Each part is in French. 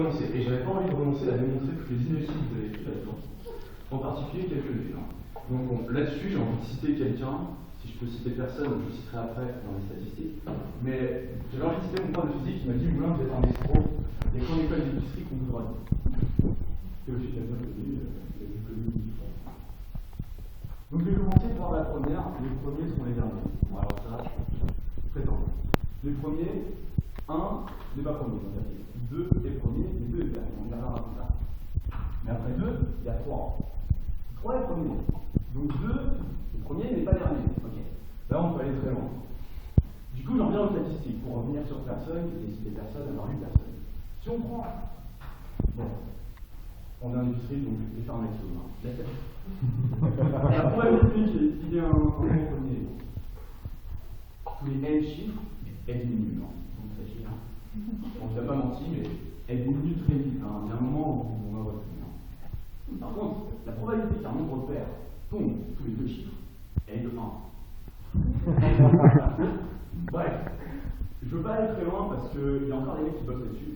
Et j'avais pas envie de renoncer à démontrer toutes les inutiles que vous avez écrites là-dedans, en particulier quelques-unes. Donc bon, là-dessus, j'ai envie de citer quelqu'un. Si je peux citer personne, je le citerai après dans les statistiques. Mais j'avais envie de citer mon prof de physique qui m'a dit Moulin, vous êtes un escroc, il y a qu'en école d'industrie qu'on vous aura dit. Théophile a bien connu, il a vu connu une fois. Donc je vais commencer par la première, les premiers sont les derniers. Bon, alors ça, prétends. Les premiers, 1 n'est pas premier, on va dire. 2 est premier, et 2 est dernier, on verra plus tard. Mais après 2, il y a 3. 3 est premier. Donc 2, le premier n'est pas dernier. Okay. Là, on peut aller très loin. Du coup, j'en viens aux statistiques pour revenir sur personne, et citer personne, avoir une personne. Si on prend. Bon. On est en industrie, donc je vais faire un maximum. La probabilité qu'il y ait un premier. Tous les n chiffres, elles diminuent. Donc ça chie. On ne vous a pas menti, mais elles diminuent très vite. Il y a un moment où on va retenir. Par contre, la probabilité qu'un nombre pair tombe tous les deux chiffres, elle est de 1. Bref, je ne veux pas aller très loin parce qu'il y a encore des mecs qui bossent là-dessus.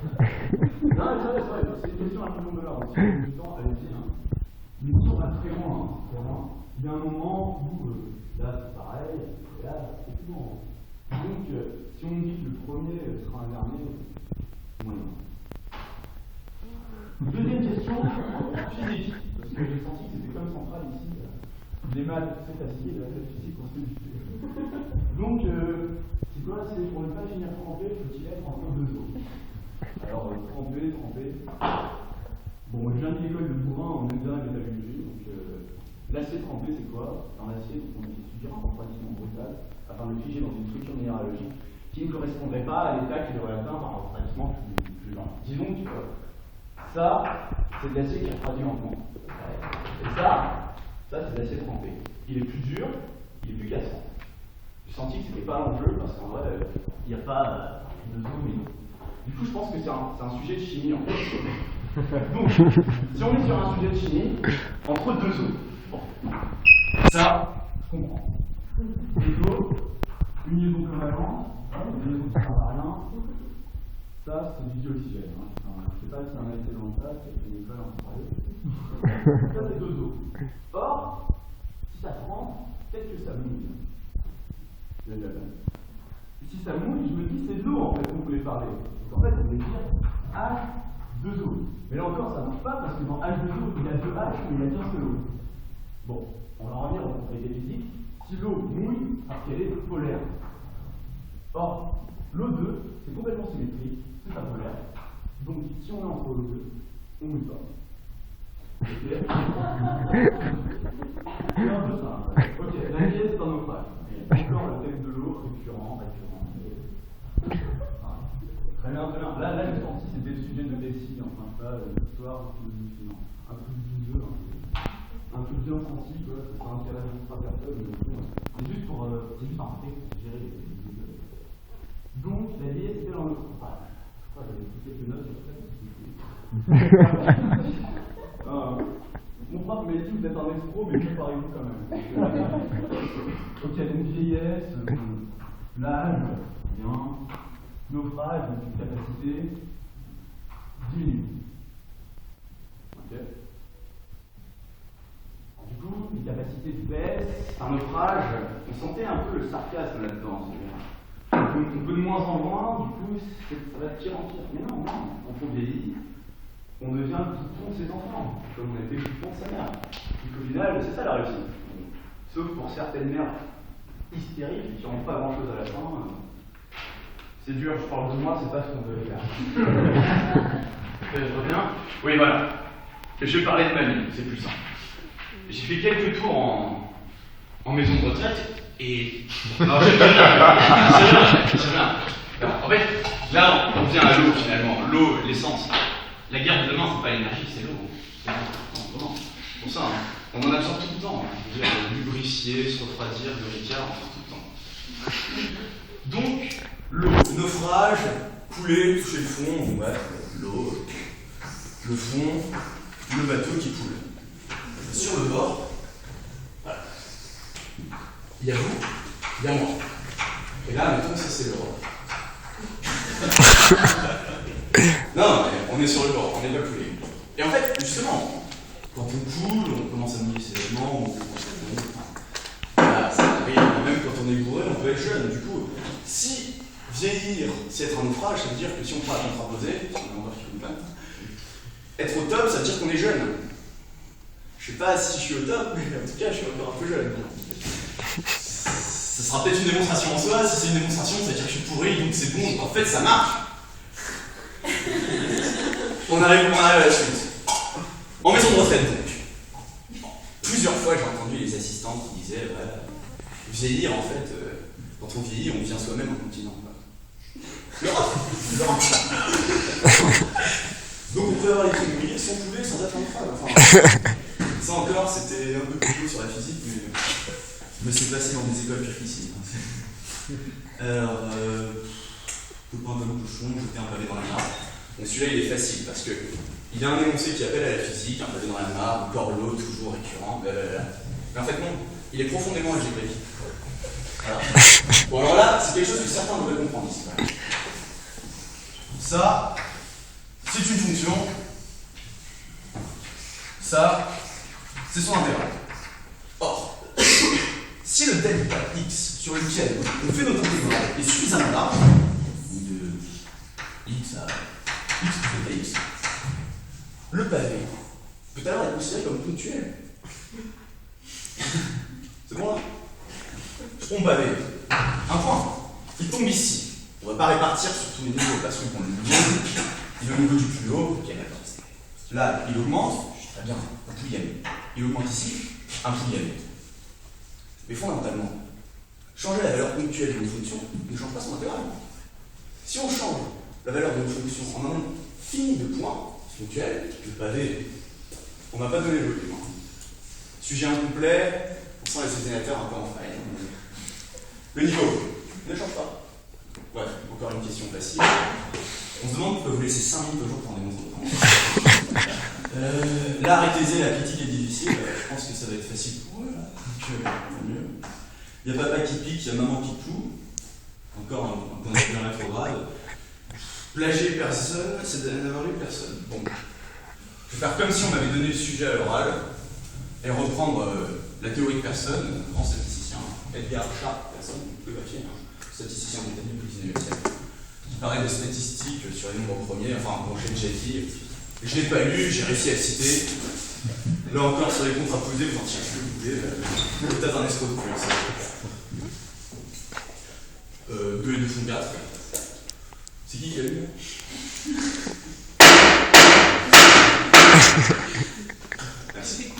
Non, mais c'est vrai, c'est une question un peu longue de l'heure. Si vous avez du temps, allez-y. Mais si on va très loin, il y a un moment où là c'est pareil, et là c'est plus loin. Donc, si on dit que le premier sera un dernier, moyen. Deuxième question, physique. Parce que j'ai senti que c'était comme central ici. Les maths, c'est facile, la physique, on se dit. Donc, c'est quoi? C'est pour ne pas finir trempé, faut-il être entre deux eaux? Alors, trempé. Bon, je viens de l'école de Bourrin, on aime bien la métallurgie. Donc, l'acier trempé, c'est quoi? Un acier qu'on étudie relativement brutal, afin de le figer dans une structure minéralogique qui ne correspondrait pas à l'état qu'il aurait atteint par un refroidissement plus lent. Disons que ça, c'est de l'acier qui refroidit lentement. Et ça c'est de l'acier trempé. Il est plus dur, il est plus cassant. J'ai senti que c'était pas l'enjeu parce qu'en vrai, il n'y a pas de zone. Du coup, je pense que c'est un sujet de chimie en fait. Donc, si on est sur un sujet de chimie, entre deux eaux, bon, ça, je comprends. L'eau, une liaison covalente, une liaison qui ne sert à rien. Ça, c'est du dioxygène. Je ne sais pas si on a été dans le tas, c'est une école en parler. Ça, c'est deux eaux. Or, si ça prend, peut-être que ça mouille. Si ça mouille, je me dis c'est de l'eau en fait qu'on voulait parler. Donc en fait, on voulait dire H2O. Mais là encore, ça ne marche pas parce que dans H2O, il y a 2 H, mais il n'y a qu'un seul eau. Bon, on va revenir aux propriétés physiques. Si l'eau mouille, parce qu'elle est polaire. Or, l'O2, c'est complètement symétrique, c'est pas polaire. Donc, si on est entre l'O2, on ne mouille pas. Ok. C'est un peu ça. Ok, la liesse, c'est un naufrage. Encore le thème de l'eau, récurrent. Très bien. Là, j'ai senti que c'était le sujet de Bessie, enfin, pas l'histoire, philosophie, un truc douteux, un truc bien senti, quoi, ça intéresse pas personne, c'est juste pour un texte, gérer les idées. Donc, la liesse, c'était dans notre page. Je crois que j'avais pris quelques notes sur ça. Mon prof m'a dit vous êtes un escroc, mais préparez-vous quand même. Ok, donc vieillesse, l'âge, bien, naufrage, donc une capacité, diminue. Ok. Du coup, les capacités baissent, un naufrage, on sentait un peu le sarcasme là-dedans. On peut de moins en moins, du coup, ça va de pire en pire. Mais non, quand on vieillit, on devient le bouton de ses enfants, comme on a été le bouton de sa mère. Donc au final, c'est ça la réussite. Sauf pour certaines mères hystériques qui n'ont pas grand-chose à la fin. C'est dur, je parle de moi, c'est pas ce qu'on veut faire. Je reviens. Oui, voilà. Je vais parler de ma vie, c'est plus simple. J'ai fait quelques tours en maison de retraite et. Alors, c'est bien. Alors, en fait, là, on vient à l'eau finalement. L'eau, l'essence. La guerre de demain, c'est pas l'énergie, c'est l'eau. C'est pour ça, on en absorbe tout le temps. Je veux dire, lubricier, se refroidir, le ricard, on en absorbe tout le temps. Donc, l'eau, naufrage, couler, toucher le fond, bon, bref, l'eau, le fond, le bateau qui coule. Sur le bord, voilà. Il y a vous, il y a moi. Et là, mettons, ça c'est l'Europe. Non, mais on est sur le bord, on n'est pas coulé. Et en fait, justement, quand on coule, on commence à mouiller ses vêtements, voilà, ça arrive, même quand on est bourré, on peut être jeune. Du coup, si vieillir, c'est être un naufrage, ça veut dire que si on prend la contraposée, si on est encore qui coule pas, être au top, ça veut dire qu'on est jeune. Je sais pas si je suis au top, mais en tout cas, je suis encore un peu jeune. Ça sera peut-être une démonstration en soi, si c'est une démonstration, ça veut dire que je suis pourri, donc c'est bon, en fait, ça marche. On arrive à la suite. En maison de retraite, donc. Plusieurs fois, j'ai entendu les assistantes qui disaient vieillir, en fait, quand on vieillit, on devient soi-même un continent. Donc, on peut avoir les trucs mouillés sans couler, sans être un naufrage. Enfin, ça encore, c'était un peu plus tôt sur la physique, mais je me suis passé dans des écoles pires qu'ici. Alors, copain de cochon, jeter un pavé dans la mare. Donc celui-là, il est facile parce que il y a un énoncé qui appelle à la physique, un pavé dans la mare, encore l'eau, toujours récurrent, blablabla. Mais en fait, non, il est profondément algébrique. Voilà. Bon, alors là, c'est quelque chose que certains devraient comprendre ici. Ça, c'est une fonction. Ça, c'est son intégral. Or, si le delta x sur lequel on fait notre intégral est suffisamment large, ou de x à x plus delta x, le pavé peut alors être considéré comme ponctuel. C'est bon là? Mon pavé, un point, il tombe ici. On ne va pas répartir sur tous les niveaux parce qu'on le niveau, il est au niveau du plus haut, ok d'accord. Là, il augmente, très bien, un pouls y aller. Il augmente ici, un pouls y aller. Mais fondamentalement, changer la valeur ponctuelle d'une fonction ne change pas son intégral. Si on change la valeur d'une fonction en un nombre fini de points ponctuels, le pavé, on ne va pas donner le volume. Sujet incomplet, on sent les examinateurs un peu en faille. Le niveau ne change pas. Ouais, encore une question facile. On se demande pourquoi vous laissez 5 minutes au jour pour en démontrer autant. Là, arrêtez la critique est difficile. Je pense que ça va être facile pour eux. Là. Donc, mieux. Il y a papa qui pique, il y a maman qui cloue. Encore un point de vue rétrograde. Plagier personne, c'est d'avoir lu personne. Bon. Je vais faire comme si on m'avait donné le sujet à l'oral et reprendre la théorie de personne, grand statisticien, Edgar Sharp, personne, le papier, statisticien britannique du 19e siècle, qui parlait de statistiques sur les nombres premiers, enfin, bon, j'ai déjà dit, je ne l'ai pas lu, j'ai réussi à le citer. Là encore, sur les contraposés, vous en tirez ce que vous voulez, peut-être un escroc de plus. Gueule de fond 4. C'est qui a eu? Merci.